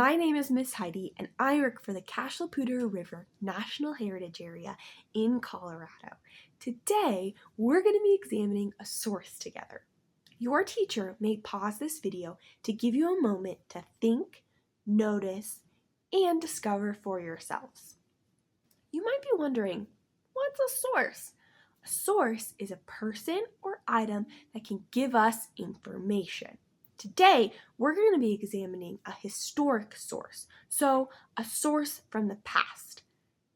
My name is Miss Heidi, and I work for the Poudre River National Heritage Area in Colorado. Today, we're going to be examining a source together. Your teacher may pause this video to give you a moment to think, notice, and discover for yourselves. You might be wondering, what's a source? A source is a person or item that can give us information. Today, we're going to be examining a historic source, so a source from the past.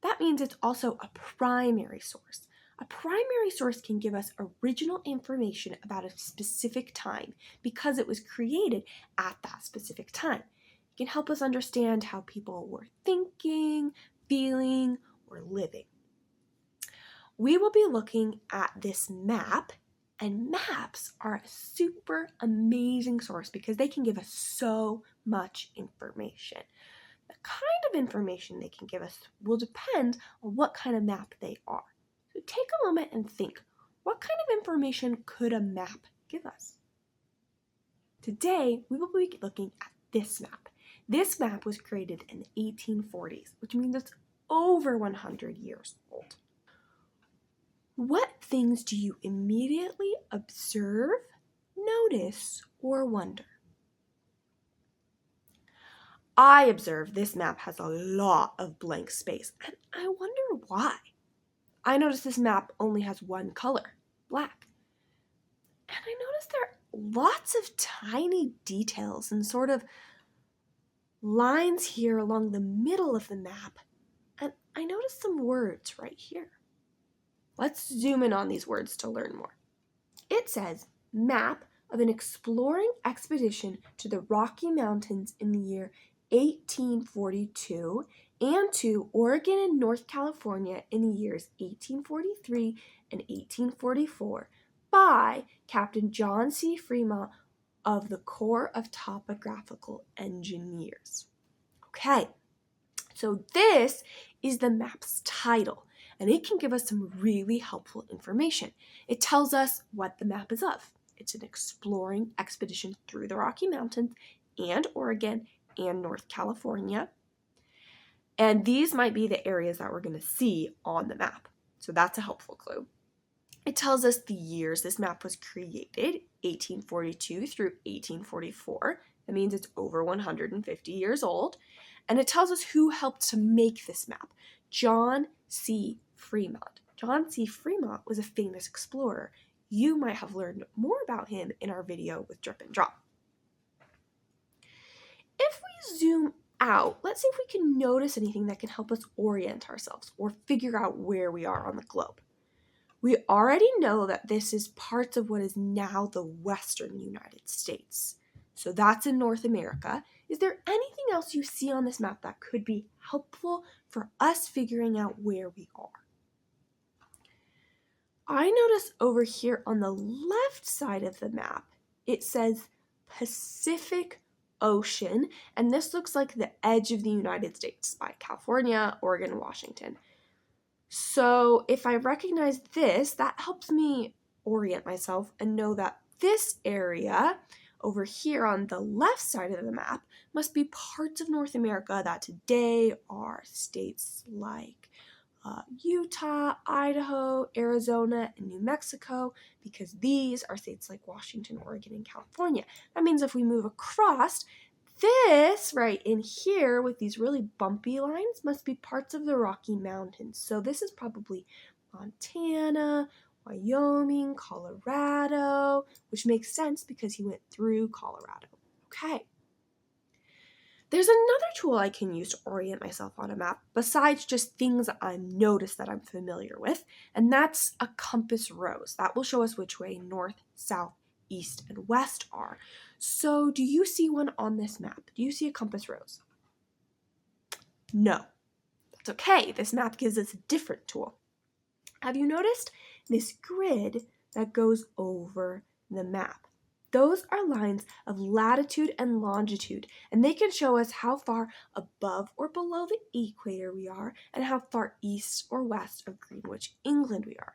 That means it's also a primary source. A primary source can give us original information about a specific time because it was created at that specific time. It can help us understand how people were thinking, feeling, or living. We will be looking at this map. And maps are a super amazing source because they can give us so much information. The kind of information they can give us will depend on what kind of map they are. So take a moment and think, what kind of information could a map give us? Today, we will be looking at this map. This map was created in the 1840s, which means it's over 100 years old. What things do you immediately observe, notice, or wonder? I observe this map has a lot of blank space, and I wonder why. I notice this map only has one color, black. And I notice there are lots of tiny details and sort of lines here along the middle of the map, and I notice some words right here. Let's zoom in on these words to learn more. It says, map of an exploring expedition to the Rocky Mountains in the year 1842 and to Oregon and North California in the years 1843 and 1844 by Captain John C. Fremont of the Corps of Topographical Engineers. Okay, so this is the map's title. And it can give us some really helpful information. It tells us what the map is of. It's an exploring expedition through the Rocky Mountains and Oregon and North California. And these might be the areas that we're going to see on the map. So that's a helpful clue. It tells us the years this map was created, 1842 through 1844. That means it's over 150 years old. And it tells us who helped to make this map. John C. Fremont. John C. Fremont was a famous explorer. You might have learned more about him in our video with Drip and Drop. If we zoom out, let's see if we can notice anything that can help us orient ourselves or figure out where we are on the globe. We already know that this is parts of what is now the western United States. So that's in North America. Is there anything else you see on this map that could be helpful for us figuring out where we are? I notice over here on the left side of the map, it says Pacific Ocean, and this looks like the edge of the United States by California, Oregon, and Washington. So if I recognize this, that helps me orient myself and know that this area over here on the left side of the map must be parts of North America that today are states like Utah, Idaho, Arizona, and New Mexico, because these are states like Washington, Oregon, and California. That means if we move across, this right in here with these really bumpy lines must be parts of the Rocky Mountains. So this is probably Montana, Wyoming, Colorado, which makes sense because he went through Colorado. Okay. There's another tool I can use to orient myself on a map besides just things I notice that I'm familiar with, and that's a compass rose. That will show us which way north, south, east, and west are. So do you see one on this map? Do you see a compass rose? No. That's okay. This map gives us a different tool. Have you noticed this grid that goes over the map? Those are lines of latitude and longitude, and they can show us how far above or below the equator we are and how far east or west of Greenwich, England we are.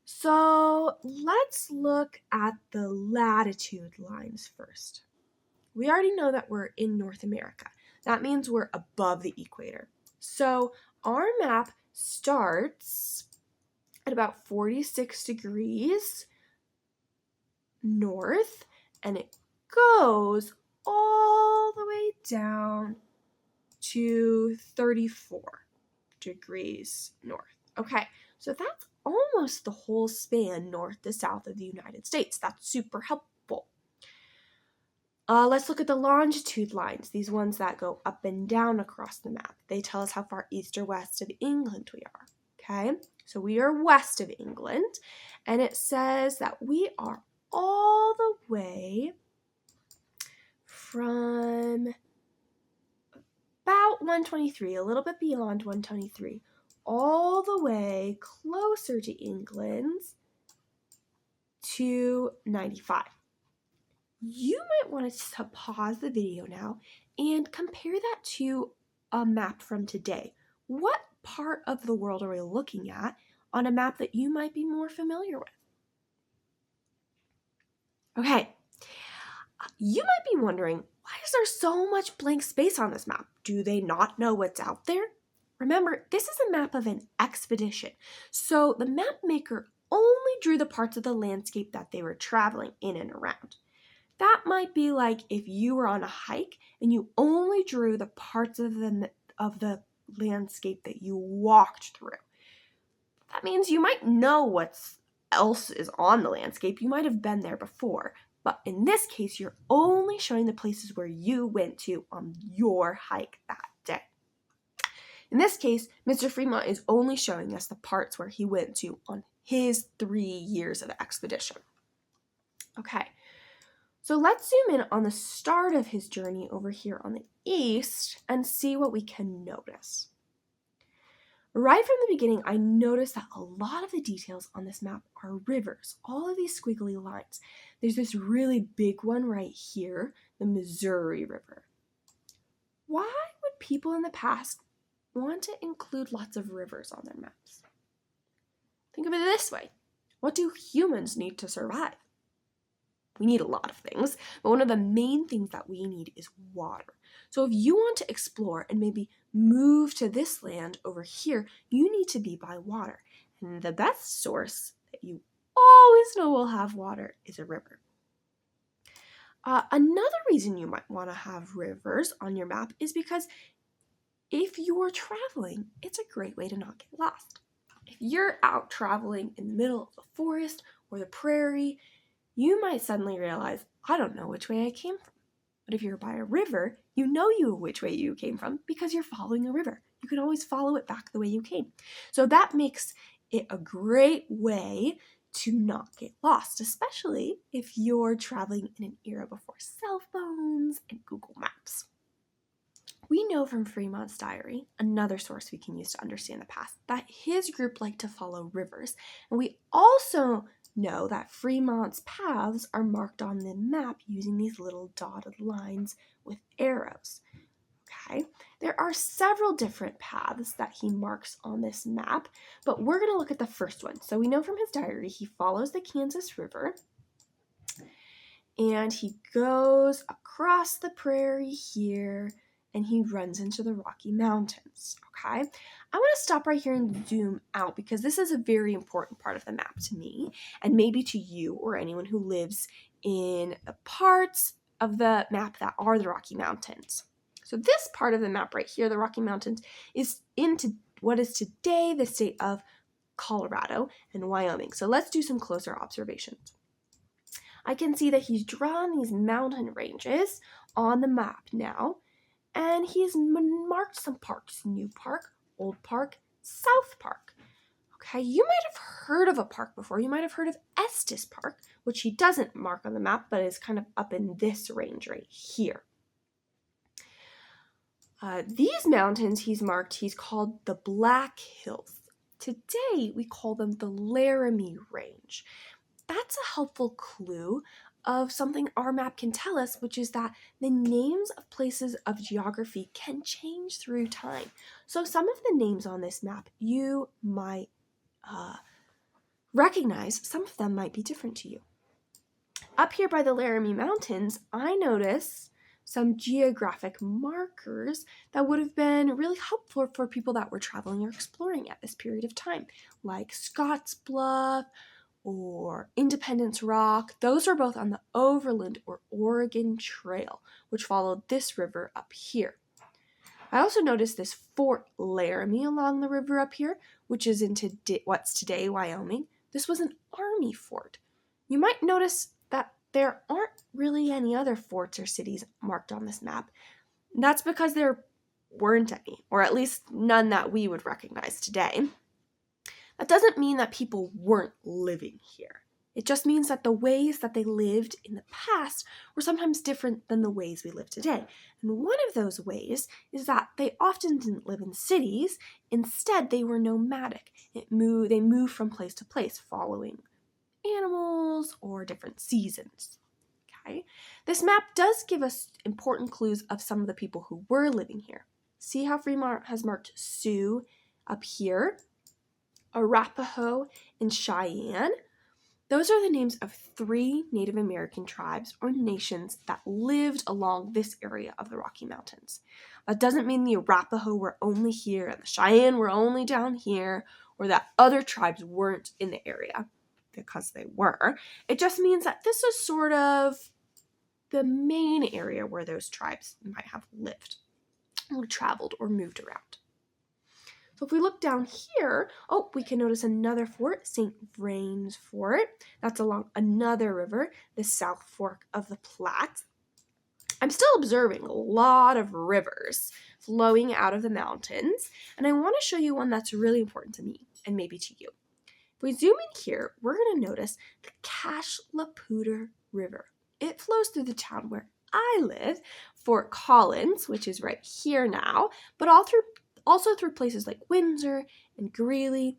So let's look at the latitude lines first. We already know that we're in North America. That means we're above the equator. So our map starts at about 46 degrees north, and it goes all the way down to 34 degrees north. Okay, so that's almost the whole span north to south of the United States. That's super helpful. Let's look at the longitude lines, these ones that go up and down across the map. They tell us how far east or west of England we are. Okay, so we are west of England, and it says that we are all the way from about 123, a little bit beyond 123, all the way closer to England to 95. You might want to pause the video now and compare that to a map from today. What part of the world are we looking at on a map that you might be more familiar with? Okay, you might be wondering, why is there so much blank space on this map? Do they not know what's out there? Remember, this is a map of an expedition, so the map maker only drew the parts of the landscape that they were traveling in and around. That might be like if you were on a hike and you only drew the parts of the landscape that you walked through. That means you might know what else is on the landscape. You might have been there before, but in this case, you're only showing the places where you went to on your hike that day. In this case, Mr. Fremont is only showing us the parts where he went to on his 3 years of expedition. Okay. So let's zoom in on the start of his journey over here on the east and see what we can notice. Right from the beginning, I noticed that a lot of the details on this map are rivers, all of these squiggly lines. There's this really big one right here, the Missouri River. Why would people in the past want to include lots of rivers on their maps? Think of it this way. What do humans need to survive? We need a lot of things, but one of the main things that we need is water. So if you want to explore and maybe move to this land over here, you need to be by water. And the best source that you always know will have water is a river. Another reason you might want to have rivers on your map is because if you're traveling, it's a great way to not get lost. If you're out traveling in the middle of the forest or the prairie, you might suddenly realize, I don't know which way I came from. But if you're by a river, you know which way you came from because you're following a river. You can always follow it back the way you came. So that makes it a great way to not get lost, especially if you're traveling in an era before cell phones and Google Maps. We know from Fremont's diary, another source we can use to understand the past, that his group liked to follow rivers. And we also know that Fremont's paths are marked on the map using these little dotted lines with arrows. Okay, there are several different paths that he marks on this map, but we're going to look at the first one. So we know from his diary he follows the Kansas River and he goes across the prairie here and he runs into the Rocky Mountains. Okay, I want to stop right here and zoom out because this is a very important part of the map to me and maybe to you or anyone who lives in the parts of the map that are the Rocky Mountains. So this part of the map right here, the Rocky Mountains, is into what is today the state of Colorado and Wyoming. So let's do some closer observations. I can see that he's drawn these mountain ranges on the map now, and he's marked some parks: New Park, Old Park, South Park. Okay, you might have heard of a park before. You might have heard of Estes Park, which he doesn't mark on the map, but is kind of up in this range right here. These mountains he's marked, he's called the Black Hills. Today, we call them the Laramie Range. That's a helpful clue of something our map can tell us, which is that the names of places of geography can change through time. So some of the names on this map you might recognize, some of them might be different to you. Up here by the Laramie Mountains, I notice some geographic markers that would have been really helpful for people that were traveling or exploring at this period of time, like Scotts Bluff or Independence Rock. Those are both on the Overland or Oregon Trail, which followed this river up here. I also noticed this Fort Laramie along the river up here, which is in what's today Wyoming. This was an army fort. You might notice that there aren't really any other forts or cities marked on this map. That's because there weren't any, or at least none that we would recognize today. That doesn't mean that people weren't living here. It just means that the ways that they lived in the past were sometimes different than the ways we live today. And one of those ways is that they often didn't live in cities. Instead, they were nomadic. They moved from place to place, following animals or different seasons. Okay? This map does give us important clues of some of the people who were living here. See how Fremont has marked Sioux up here, Arapaho, and Cheyenne? Those are the names of 3 Native American tribes or nations that lived along this area of the Rocky Mountains. That doesn't mean the Arapaho were only here and the Cheyenne were only down here, or that other tribes weren't in the area, because they were. It just means that this is sort of the main area where those tribes might have lived or traveled or moved around. So if we look down here, we can notice another fort, St. Vrain's Fort. That's along another river, the South Fork of the Platte. I'm still observing a lot of rivers flowing out of the mountains, and I want to show you one that's really important to me and maybe to you. If we zoom in here, we're going to notice the Poudre River. It flows through the town where I live, Fort Collins, which is right here now, but also through places like Windsor and Greeley.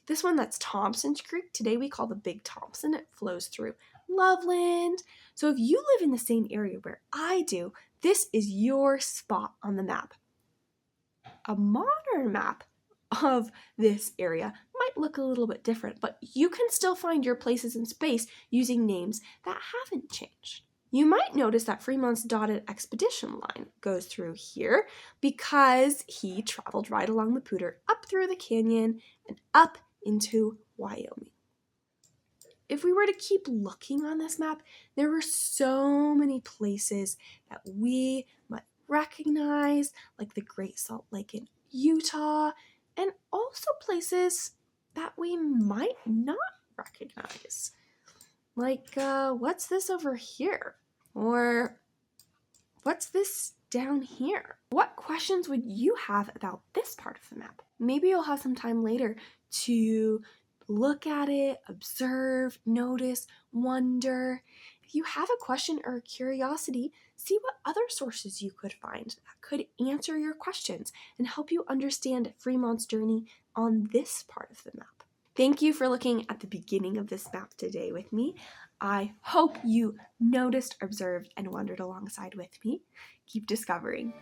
This one, that's Thompson's Creek. Today we call the Big Thompson. It flows through Loveland. So if you live in the same area where I do, this is your spot on the map. A modern map of this area might look a little bit different, but you can still find your places in space using names that haven't changed. You might notice that Fremont's dotted expedition line goes through here because he traveled right along the Poudre, up through the canyon, and up into Wyoming. If we were to keep looking on this map, there were so many places that we might recognize, like the Great Salt Lake in Utah, and also places that we might not recognize. Like, what's this over here? Or what's this down here? What questions would you have about this part of the map? Maybe you'll have some time later to look at it, observe, notice, wonder. If you have a question or a curiosity, see what other sources you could find that could answer your questions and help you understand Fremont's journey on this part of the map. Thank you for looking at the beginning of this map today with me. I hope you noticed, observed, and wondered alongside with me. Keep discovering.